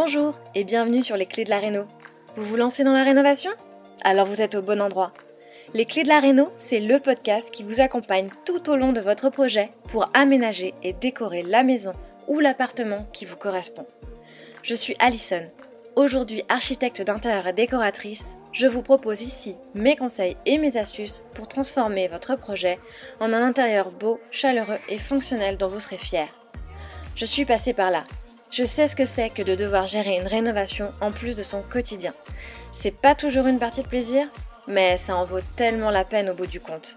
Bonjour et bienvenue sur les Clés de la Réno. Vous vous lancez dans la rénovation ? Alors vous êtes au bon endroit. Les Clés de la Réno, c'est le podcast qui vous accompagne tout au long de votre projet pour aménager et décorer la maison ou l'appartement qui vous correspond. Je suis Alison, aujourd'hui architecte d'intérieur et décoratrice. Je vous propose ici mes conseils et mes astuces pour transformer votre projet en un intérieur beau, chaleureux et fonctionnel dont vous serez fiers. Je suis passée par là. Je sais ce que c'est que de devoir gérer une rénovation en plus de son quotidien. C'est pas toujours une partie de plaisir, mais ça en vaut tellement la peine au bout du compte.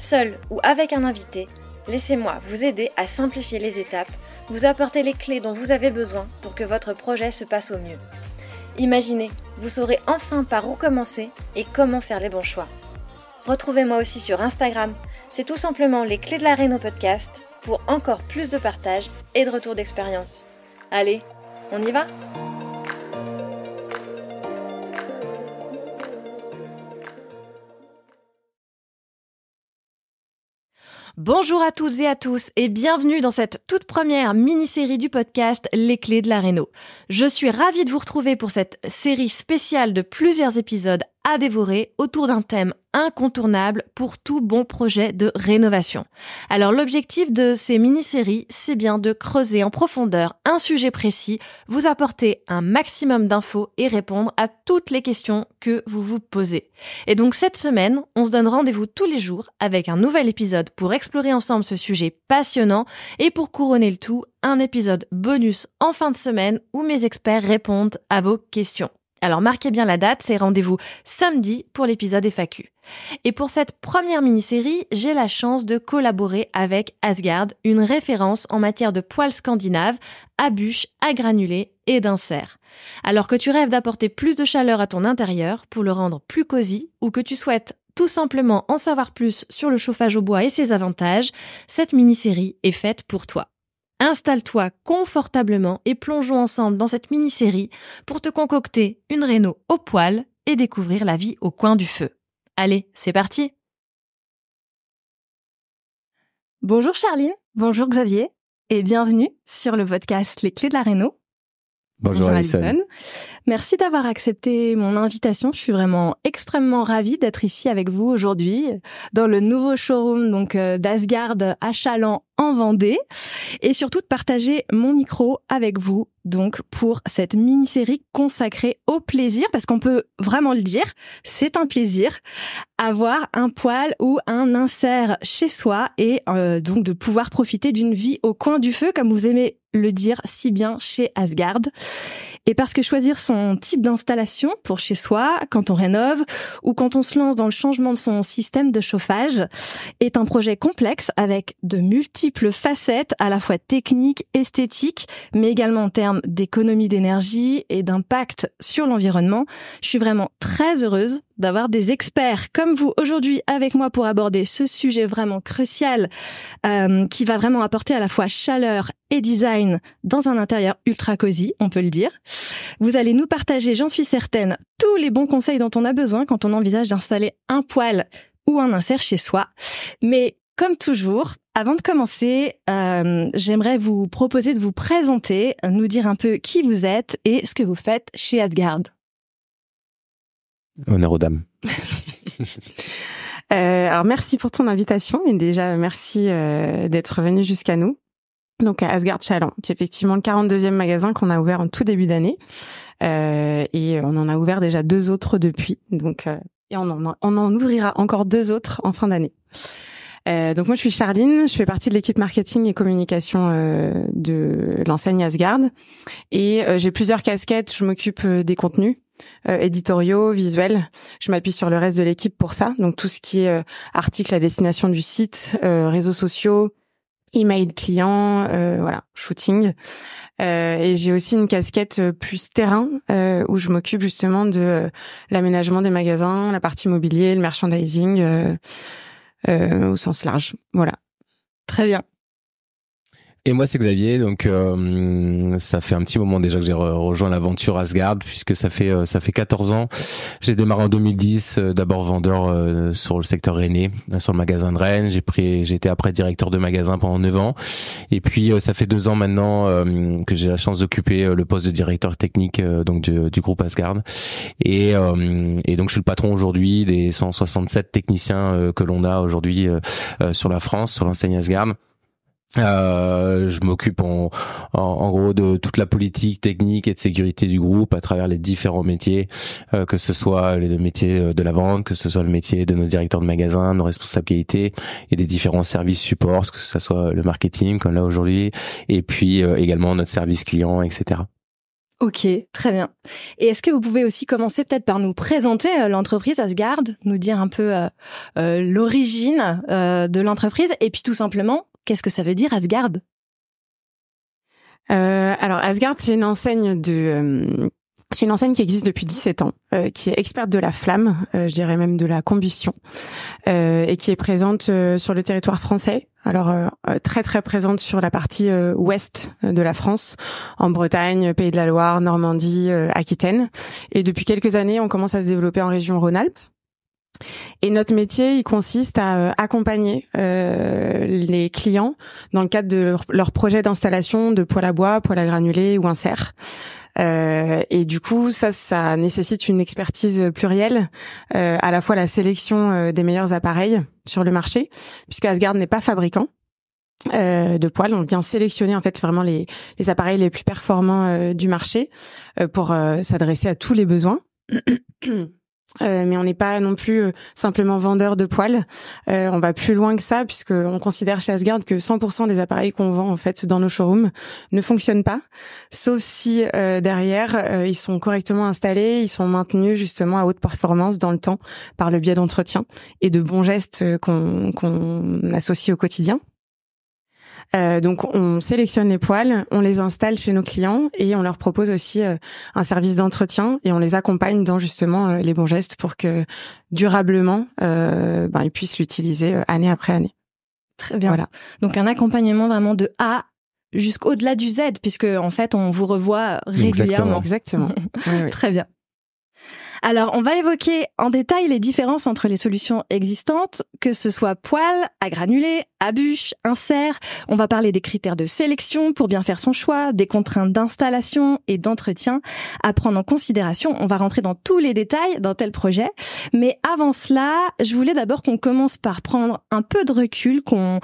Seul ou avec un invité, laissez-moi vous aider à simplifier les étapes, vous apporter les clés dont vous avez besoin pour que votre projet se passe au mieux. Imaginez, vous saurez enfin par où commencer et comment faire les bons choix. Retrouvez-moi aussi sur Instagram, c'est tout simplement les Clés de la Réno podcast pour encore plus de partage et de retour d'expérience. Allez, on y va ? Bonjour à toutes et à tous et bienvenue dans cette toute première mini-série du podcast Les Clés de la Réno. Je suis ravie de vous retrouver pour cette série spéciale de plusieurs épisodes à dévorer autour d'un thème incontournable pour tout bon projet de rénovation. Alors l'objectif de ces mini-séries, c'est bien de creuser en profondeur un sujet précis, vous apporter un maximum d'infos et répondre à toutes les questions que vous vous posez. Et donc cette semaine, on se donne rendez-vous tous les jours avec un nouvel épisode pour explorer ensemble ce sujet passionnant et pour couronner le tout, un épisode bonus en fin de semaine où mes experts répondent à vos questions. Alors marquez bien la date, c'est rendez-vous samedi pour l'épisode FAQ. Et pour cette première mini-série, j'ai la chance de collaborer avec Asgard, une référence en matière de poêles scandinaves, à bûches, à granulés et d'inserts. Alors que tu rêves d'apporter plus de chaleur à ton intérieur pour le rendre plus cosy ou que tu souhaites tout simplement en savoir plus sur le chauffage au bois et ses avantages, cette mini-série est faite pour toi. Installe-toi confortablement et plongeons ensemble dans cette mini-série pour te concocter une réno au poêle et découvrir la vie au coin du feu. Allez, c'est parti! Bonjour Charline, bonjour Xavier et bienvenue sur le podcast Les Clés de la Réno. Bonjour Alison. Merci d'avoir accepté mon invitation. Je suis vraiment extrêmement ravie d'être ici avec vous aujourd'hui dans le nouveau showroom donc d'Asgard à Challans en Vendée et surtout de partager mon micro avec vous donc pour cette mini-série consacrée au plaisir parce qu'on peut vraiment le dire, c'est un plaisir avoir un poêle ou un insert chez soi et donc de pouvoir profiter d'une vie au coin du feu comme vous aimez le dire si bien chez Asgard. Et parce que choisir son type d'installation pour chez soi, quand on rénove ou quand on se lance dans le changement de son système de chauffage, est un projet complexe avec de multiples facettes à la fois techniques, esthétiques, mais également en termes d'économie d'énergie et d'impact sur l'environnement. Je suis vraiment très heureuse d'avoir des experts comme vous aujourd'hui avec moi pour aborder ce sujet vraiment crucial qui va vraiment apporter à la fois chaleur et design dans un intérieur ultra cosy, on peut le dire. Vous allez nous partager, j'en suis certaine, tous les bons conseils dont on a besoin quand on envisage d'installer un poêle ou un insert chez soi. Mais comme toujours, avant de commencer, j'aimerais vous proposer de vous présenter, nous dire un peu qui vous êtes et ce que vous faites chez Asgard. Honneur aux dames. Alors merci pour ton invitation et déjà merci d'être venu jusqu'à nous. Donc à Asgard Challans, qui est effectivement le 42e magasin qu'on a ouvert en tout début d'année et on en a ouvert déjà 2 autres depuis. Donc et on en ouvrira encore 2 autres en fin d'année. Donc moi je suis Charline, je fais partie de l'équipe marketing et communication de l'enseigne Asgard et j'ai plusieurs casquettes. Je m'occupe des contenus éditoriaux, visuels. Je m'appuie sur le reste de l'équipe pour ça. Donc tout ce qui est articles à destination du site, réseaux sociaux, email client, voilà, shooting. Et j'ai aussi une casquette plus terrain où je m'occupe justement de l'aménagement des magasins, la partie mobilier, le merchandising au sens large. Voilà. Très bien. Et moi, c'est Xavier. Donc, ça fait un petit moment déjà que j'ai rejoint l'aventure Asgard, puisque ça fait 14 ans. J'ai démarré en 2010, d'abord vendeur sur le secteur rennais, sur le magasin de Rennes. J'ai été après directeur de magasin pendant 9 ans. Et puis, ça fait 2 ans maintenant que j'ai la chance d'occuper le poste de directeur technique donc du groupe Asgard. Et donc, je suis le patron aujourd'hui des 167 techniciens que l'on a aujourd'hui sur la France, sur l'enseigne Asgard. Je m'occupe en gros de toute la politique technique et de sécurité du groupe à travers les différents métiers, que ce soit les métiers de la vente, que ce soit le métier de nos directeurs de magasin, nos responsables qualité et des différents services supports, que ce soit le marketing comme là aujourd'hui, et puis également notre service client, etc. Ok, très bien. Et est-ce que vous pouvez aussi commencer peut-être par nous présenter l'entreprise Asgard, nous dire un peu l'origine de l'entreprise et puis tout simplement, qu'est-ce que ça veut dire Asgard ? Alors Asgard, c'est une enseigne qui existe depuis 17 ans, qui est experte de la flamme, je dirais même de la combustion, et qui est présente sur le territoire français. Alors très très présente sur la partie ouest de la France, en Bretagne, Pays de la Loire, Normandie, Aquitaine. Et depuis quelques années, on commence à se développer en région Rhône-Alpes. Et notre métier, il consiste à accompagner les clients dans le cadre de leur projet d'installation de poêle à bois, poêle à granulés ou insert. Et du coup, ça nécessite une expertise plurielle, à la fois la sélection des meilleurs appareils sur le marché, puisque Asgard n'est pas fabricant de poêles. On vient sélectionner en fait vraiment les appareils les plus performants du marché pour s'adresser à tous les besoins. Mais on n'est pas non plus simplement vendeur de poêles. On va plus loin que ça, puisque on considère chez Asgard que 100% des appareils qu'on vend en fait dans nos showrooms ne fonctionnent pas, sauf si derrière ils sont correctement installés, ils sont maintenus justement à haute performance dans le temps par le biais d'entretien et de bons gestes qu'on associe au quotidien. Donc on sélectionne les poêles, on les installe chez nos clients et on leur propose aussi un service d'entretien et on les accompagne dans justement les bons gestes pour que durablement ils puissent l'utiliser année après année. Très bien. Voilà. Donc un accompagnement vraiment de A jusqu'au-delà du Z, puisque en fait on vous revoit régulièrement. Exactement. Oui. Très bien. Alors, on va évoquer en détail les différences entre les solutions existantes, que ce soit poêle, à granulés, à bûche, insert. On va parler des critères de sélection pour bien faire son choix, des contraintes d'installation et d'entretien à prendre en considération. On va rentrer dans tous les détails d'un tel projet. Mais avant cela, je voulais d'abord qu'on commence par prendre un peu de recul, qu'on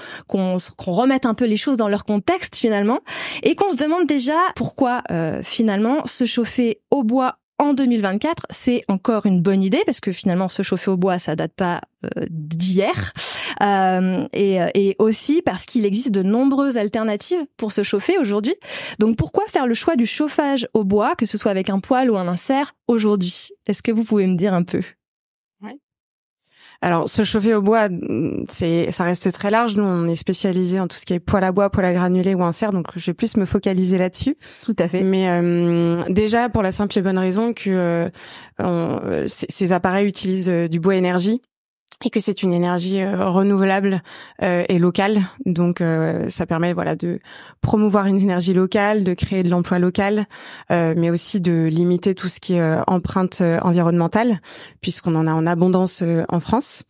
remette un peu les choses dans leur contexte finalement, et qu'on se demande déjà pourquoi finalement se chauffer au bois en 2024, c'est encore une bonne idée parce que finalement se chauffer au bois, ça date pas d'hier, et aussi parce qu'il existe de nombreuses alternatives pour se chauffer aujourd'hui. Donc pourquoi faire le choix du chauffage au bois, que ce soit avec un poêle ou un insert aujourd'hui ? Est-ce que vous pouvez me dire un peu ? Alors, se chauffer au bois, ça reste très large. Nous, on est spécialisé en tout ce qui est poêle à bois, poêle à granulés ou insert, donc je vais plus me focaliser là-dessus. Tout à fait. Mais déjà, pour la simple et bonne raison que ces appareils utilisent du bois énergie et que c'est une énergie renouvelable et locale. Donc, ça permet de promouvoir une énergie locale, de créer de l'emploi local, mais aussi de limiter tout ce qui est empreinte environnementale, puisqu'on en a en abondance en France.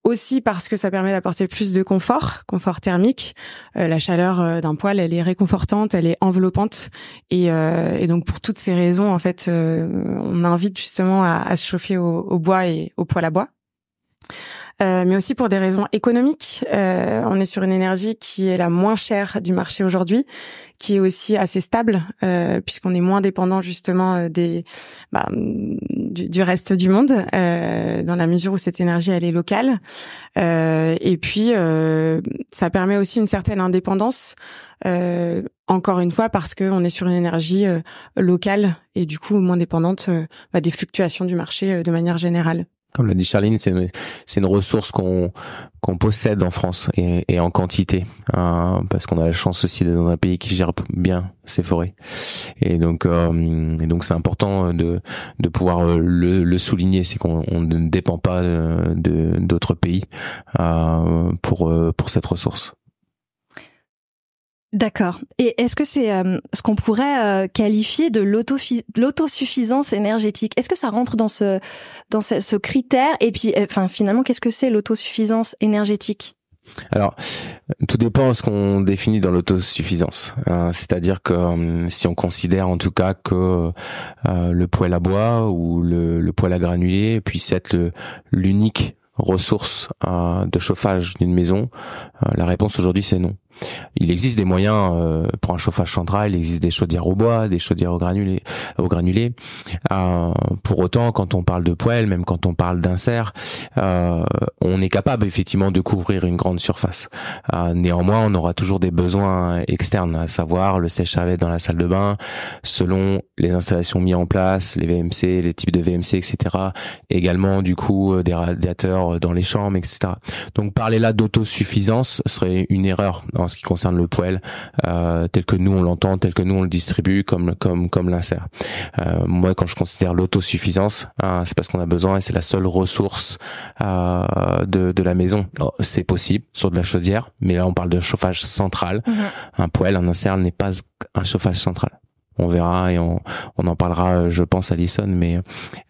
Aussi parce que ça permet d'apporter plus de confort thermique. La chaleur d'un poêle, elle est réconfortante, elle est enveloppante, et donc pour toutes ces raisons, en fait, on invite justement à se chauffer au bois et au poêle à bois. Mais aussi pour des raisons économiques. On est sur une énergie qui est la moins chère du marché aujourd'hui, qui est aussi assez stable, puisqu'on est moins dépendant justement du reste du monde, dans la mesure où cette énergie elle est locale. Et puis ça permet aussi une certaine indépendance. Encore une fois parce qu'on est sur une énergie locale et du coup moins dépendante des fluctuations du marché de manière générale. Comme l'a dit Charline, c'est une ressource qu'on possède en France et en quantité, parce qu'on a la chance aussi d'être dans un pays qui gère bien ses forêts. Et donc c'est important de pouvoir le souligner, c'est qu'on ne dépend pas d'autres pays pour cette ressource. D'accord. Et est-ce que c'est ce qu'on pourrait qualifier de l'autosuffisance énergétique? Est-ce que ça rentre dans ce critère? Et puis, finalement, qu'est-ce que c'est l'autosuffisance énergétique? Alors, tout dépend de ce qu'on définit dans l'autosuffisance. C'est-à-dire que si on considère en tout cas que le poêle à bois ou le poêle à granulés puisse être l'unique ressource de chauffage d'une maison, la réponse aujourd'hui c'est non. Il existe des moyens pour un chauffage central, il existe des chaudières au bois, des chaudières au granulé. Pour autant, quand on parle de poêle, même quand on parle d'insert, on est capable effectivement de couvrir une grande surface. Néanmoins, on aura toujours des besoins externes, à savoir le sèche-cheveux dans la salle de bain, selon les installations mises en place, les VMC, les types de VMC, etc. Également, du coup, des radiateurs dans les chambres, etc. Donc, parler là d'autosuffisance serait une erreur en ce qui concerne le poêle, tel que nous on l'entend, tel que nous on le distribue, comme l'insert. Moi, quand je considère l'autosuffisance, c'est parce qu'on a besoin et c'est la seule ressource de la maison. Alors, c'est possible sur de la chaudière, mais là on parle de chauffage central. Un poêle, un insert n'est pas un chauffage central. On verra et on en parlera, je pense, Alison, mais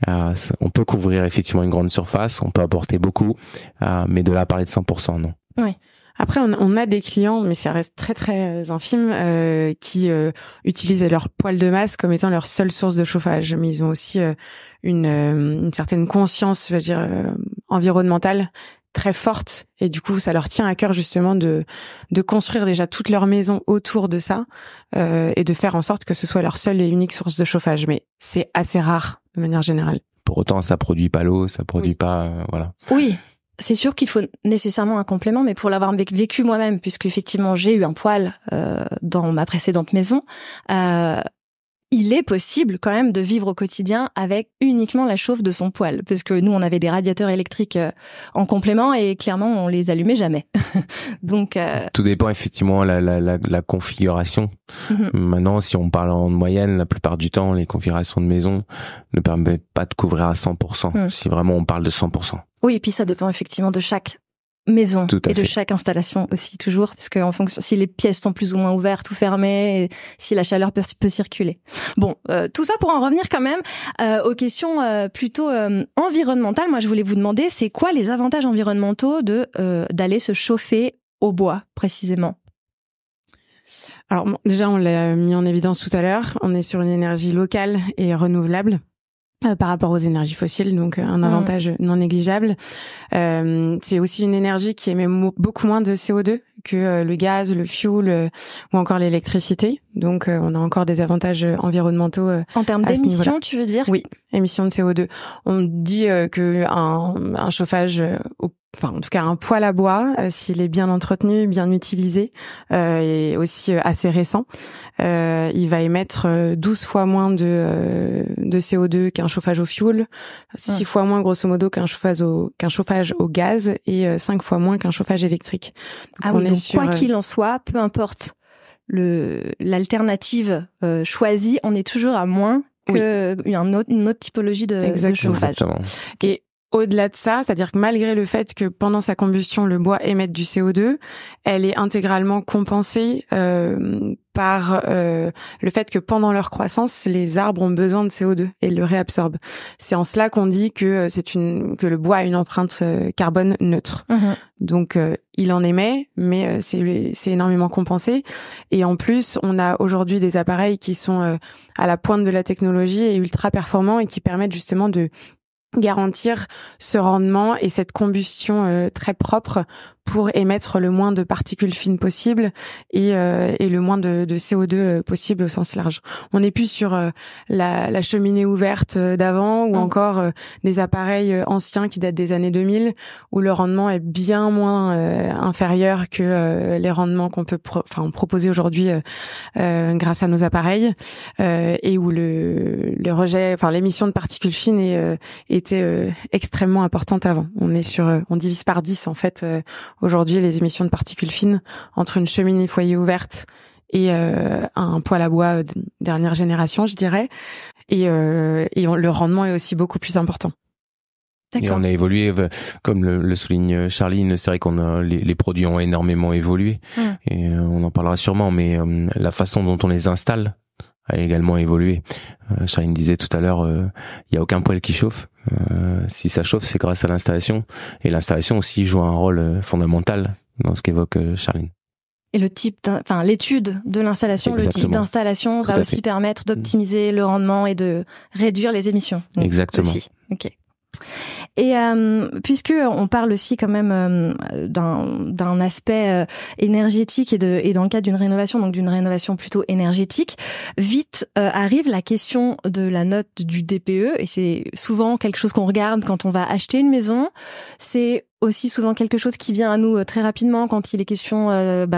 on peut couvrir effectivement une grande surface, on peut apporter beaucoup, mais de là à parler de 100%, non. Oui. Après, on a des clients, mais ça reste très très infime, qui utilisent leur poêle de masse comme étant leur seule source de chauffage. Mais ils ont aussi une certaine conscience, je veux dire, environnementale très forte, et du coup, ça leur tient à cœur justement de construire déjà toute leur maison autour de ça, et de faire en sorte que ce soit leur seule et unique source de chauffage. Mais c'est assez rare de manière générale. Pour autant, ça produit pas l'eau, ça produit pas, voilà. Oui. C'est sûr qu'il faut nécessairement un complément, mais pour l'avoir vécu moi-même, puisque effectivement j'ai eu un poêle dans ma précédente maison, il est possible quand même de vivre au quotidien avec uniquement la chauffe de son poêle, parce que nous on avait des radiateurs électriques en complément et clairement on les allumait jamais. Donc tout dépend effectivement la configuration. Maintenant, si on parle en moyenne, la plupart du temps, les configurations de maison ne permettent pas de couvrir à 100%. Si vraiment on parle de 100%. Oui, et puis ça dépend effectivement de chaque maison et de fait. chaque installation aussi, toujours, parce que en fonction, si les pièces sont plus ou moins ouvertes ou fermées, et si la chaleur peut circuler. Bon, tout ça pour en revenir quand même aux questions plutôt environnementales. Moi, je voulais vous demander, c'est quoi les avantages environnementaux d'aller se chauffer au bois, précisément? Alors bon, déjà, on l'a mis en évidence tout à l'heure, on est sur une énergie locale et renouvelable. Par rapport aux énergies fossiles, donc un avantage non négligeable. C'est aussi une énergie qui émet beaucoup moins de CO2 que le gaz, le fuel ou encore l'électricité. Donc on a encore des avantages environnementaux. En termes d'émissions, tu veux dire? Oui, émissions de CO2. On dit que un chauffage enfin en tout cas un poêle à bois, s'il est bien entretenu, bien utilisé, et aussi assez récent, il va émettre 12 fois moins de CO2 qu'un chauffage au fioul, 6 fois moins grosso modo qu'un chauffage au gaz, et 5 fois moins qu'un chauffage électrique. Donc quoi qu'il en soit, peu importe l'alternative choisie, on est toujours à moins que une autre typologie de chauffage. Exactement. Et au-delà de ça, c'est-à-dire que malgré le fait que pendant sa combustion, le bois émette du CO2, elle est intégralement compensée par le fait que pendant leur croissance, les arbres ont besoin de CO2 et le réabsorbent. C'est en cela qu'on dit que que le bois a une empreinte carbone neutre. Donc il en émet, mais c'est énormément compensé. Et en plus, on a aujourd'hui des appareils qui sont à la pointe de la technologie et ultra performants et qui permettent justement de garantir ce rendement et cette combustion très propre pour émettre le moins de particules fines possible et le moins de CO2 possible au sens large. On n'est plus sur la cheminée ouverte d'avant ou encore des appareils anciens qui datent des années 2000 où le rendement est bien moins inférieur que les rendements qu'on peut proposer aujourd'hui grâce à nos appareils, et où le rejet, l'émission de particules fines était extrêmement importante avant. On divise par 10 en fait aujourd'hui les émissions de particules fines entre une cheminée foyer ouverte et un poêle à bois dernière génération, je dirais, et le rendement est aussi beaucoup plus important. Et on a évolué, comme le souligne Charline, c'est vrai les produits ont énormément évolué, et on en parlera sûrement, mais la façon dont on les installe a également évolué. Charline disait tout à l'heure, il y a aucun poêle qui chauffe. Si ça chauffe, c'est grâce à l'installation, et l'installation aussi joue un rôle fondamental dans ce qu'évoque Charline. Et l'étude de l'installation, le type d'installation va aussi permettre d'optimiser le rendement et de réduire les émissions. Donc, exactement. Aussi. Ok. Et puisque on parle aussi quand même d'un aspect énergétique et dans le cadre d'une rénovation, donc d'une rénovation plutôt énergétique, vite arrive la question de la note du DPE, et c'est souvent quelque chose qu'on regarde quand on va acheter une maison. C'est aussi souvent quelque chose qui vient à nous très rapidement quand il est question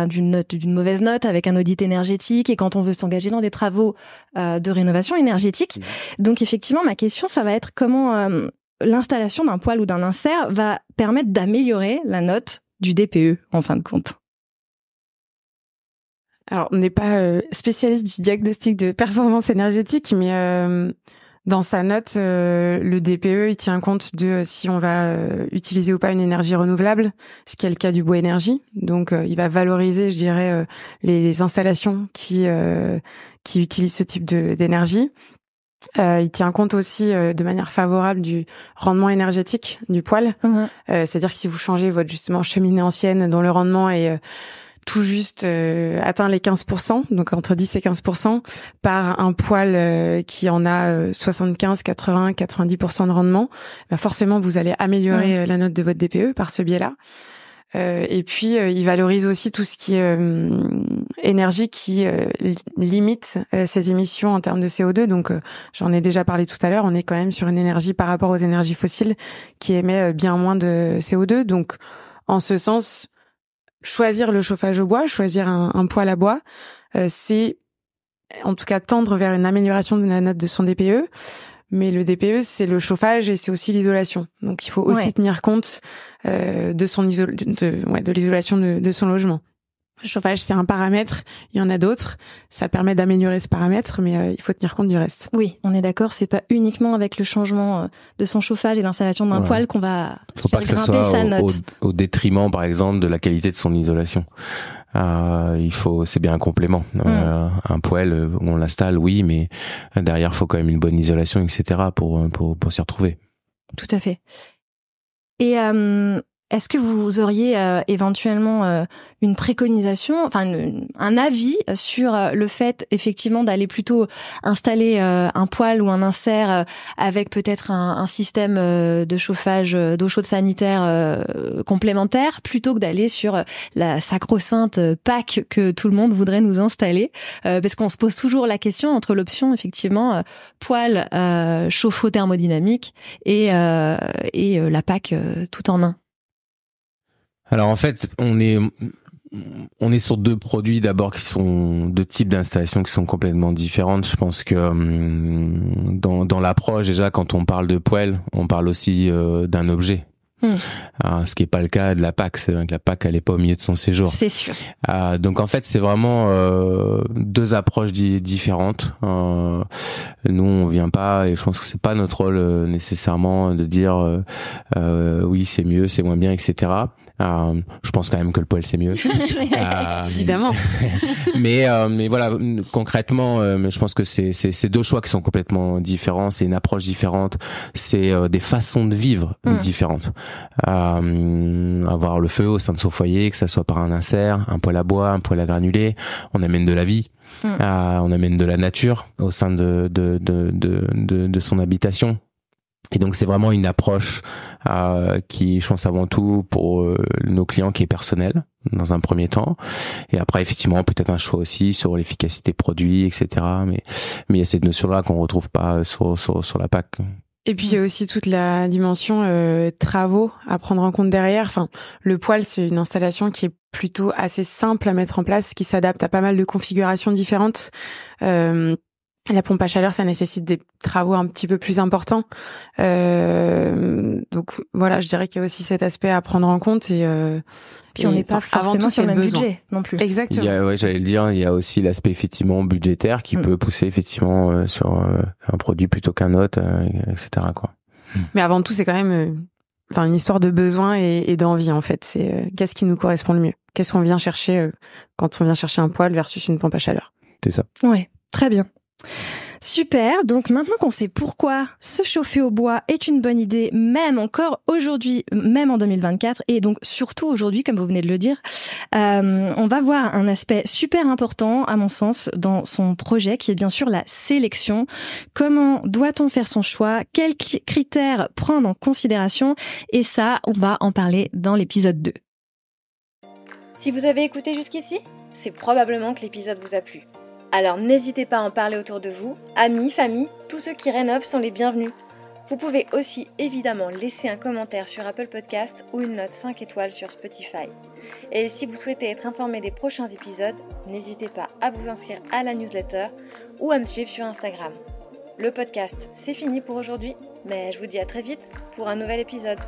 d'une mauvaise note avec un audit énergétique et quand on veut s'engager dans des travaux de rénovation énergétique. Donc effectivement, ma question, ça va être comment l'installation d'un poêle ou d'un insert va permettre d'améliorer la note du DPE en fin de compte. Alors, on n'est pas spécialiste du diagnostic de performance énergétique, mais dans sa note, le DPE, il tient compte de si on va utiliser ou pas une énergie renouvelable, ce qui est le cas du bois énergie. Donc, il va valoriser, je dirais, les installations qui utilisent ce type d'énergie. Il tient compte aussi de manière favorable du rendement énergétique du poêle. C'est-à-dire que si vous changez votre justement cheminée ancienne dont le rendement est tout juste atteint les 15%, donc entre 10 et 15%, par un poêle qui en a 75, 80, 90% de rendement, bah forcément vous allez améliorer la note de votre DPE par ce biais-là. Et puis il valorise aussi tout ce qui est énergie qui limite ses émissions en termes de CO2. Donc j'en ai déjà parlé tout à l'heure, on est quand même sur une énergie par rapport aux énergies fossiles qui émet bien moins de CO2. Donc en ce sens, choisir le chauffage au bois, choisir un poêle à bois, c'est en tout cas tendre vers une amélioration de la note de son DPE. Mais le DPE, c'est le chauffage et c'est aussi l'isolation. Donc, il faut aussi tenir compte de l'isolation de son logement. Le chauffage, c'est un paramètre. Il y en a d'autres. Ça permet d'améliorer ce paramètre, mais il faut tenir compte du reste. Oui, on est d'accord. C'est pas uniquement avec le changement de son chauffage et l'installation d'un poêle qu'on va faire grimper sa note. Au détriment, par exemple, de la qualité de son isolation. C'est bien un complément. Un poêle, on l'installe, oui, mais derrière, faut quand même une bonne isolation, etc. pour s'y retrouver. Tout à fait. Et est-ce que vous auriez éventuellement une préconisation, un avis sur le fait effectivement d'aller plutôt installer un poêle ou un insert avec peut-être un système de chauffage d'eau chaude sanitaire complémentaire plutôt que d'aller sur la sacro-sainte PAC que tout le monde voudrait nous installer, parce qu'on se pose toujours la question entre l'option effectivement poêle chauffe-eau thermodynamique et la PAC tout en un. Alors en fait, on est sur deux produits d'abord qui sont deux types d'installations qui sont complètement différentes. Je pense que dans l'approche déjà, quand on parle de poêle, on parle aussi d'un objet. Alors, ce qui est pas le cas de la PAC, c'est que la PAC elle est pas au milieu de son séjour. C'est sûr. Donc en fait c'est vraiment deux approches différentes. Nous on vient pas, et je pense que c'est pas notre rôle nécessairement de dire oui c'est mieux, c'est moins bien, etc. Je pense quand même que le poêle c'est mieux. Évidemment. mais voilà, concrètement, je pense que c'est deux choix qui sont complètement différents. C'est une approche différente. C'est des façons de vivre différentes. Avoir le feu au sein de son foyer, que ça soit par un insert, un poêle à bois, un poêle à granulés, on amène de la vie. On amène de la nature au sein de son habitation. Et donc c'est vraiment une approche qui, je pense avant tout pour nos clients, qui est personnelle dans un premier temps, et après effectivement peut-être un choix aussi sur l'efficacité produit, etc. Mais il y a cette notion-là qu'on retrouve pas sur la PAC. Et puis il y a aussi toute la dimension travaux à prendre en compte derrière. Enfin, le poêle, c'est une installation qui est plutôt assez simple à mettre en place, qui s'adapte à pas mal de configurations différentes. La pompe à chaleur, ça nécessite des travaux un petit peu plus importants. Donc voilà, je dirais qu'il y a aussi cet aspect à prendre en compte. Et puis on n'est pas forcément sur le même budget non plus. Exactement. J'allais le dire, il y a aussi l'aspect effectivement budgétaire qui peut pousser effectivement sur un produit plutôt qu'un autre, etc. quoi. Mais avant tout, c'est quand même une histoire de besoin et d'envie, en fait. C'est qu'est-ce qui nous correspond le mieux? Qu'est-ce qu'on vient chercher quand on vient chercher un poêle versus une pompe à chaleur? C'est ça. Ouais, très bien. Super, donc maintenant qu'on sait pourquoi se chauffer au bois est une bonne idée, même encore aujourd'hui, même en 2024, et donc surtout aujourd'hui, comme vous venez de le dire, on va voir un aspect super important, à mon sens, dans son projet, qui est bien sûr la sélection. Comment doit-on faire son choix? Quels critères prendre en considération? Et ça, on va en parler dans l'épisode 2. Si vous avez écouté jusqu'ici, c'est probablement que l'épisode vous a plu. Alors n'hésitez pas à en parler autour de vous, amis, famille, tous ceux qui rénovent sont les bienvenus. Vous pouvez aussi évidemment laisser un commentaire sur Apple Podcast ou une note 5 étoiles sur Spotify. Et si vous souhaitez être informé des prochains épisodes, n'hésitez pas à vous inscrire à la newsletter ou à me suivre sur Instagram. Le podcast, c'est fini pour aujourd'hui, mais je vous dis à très vite pour un nouvel épisode.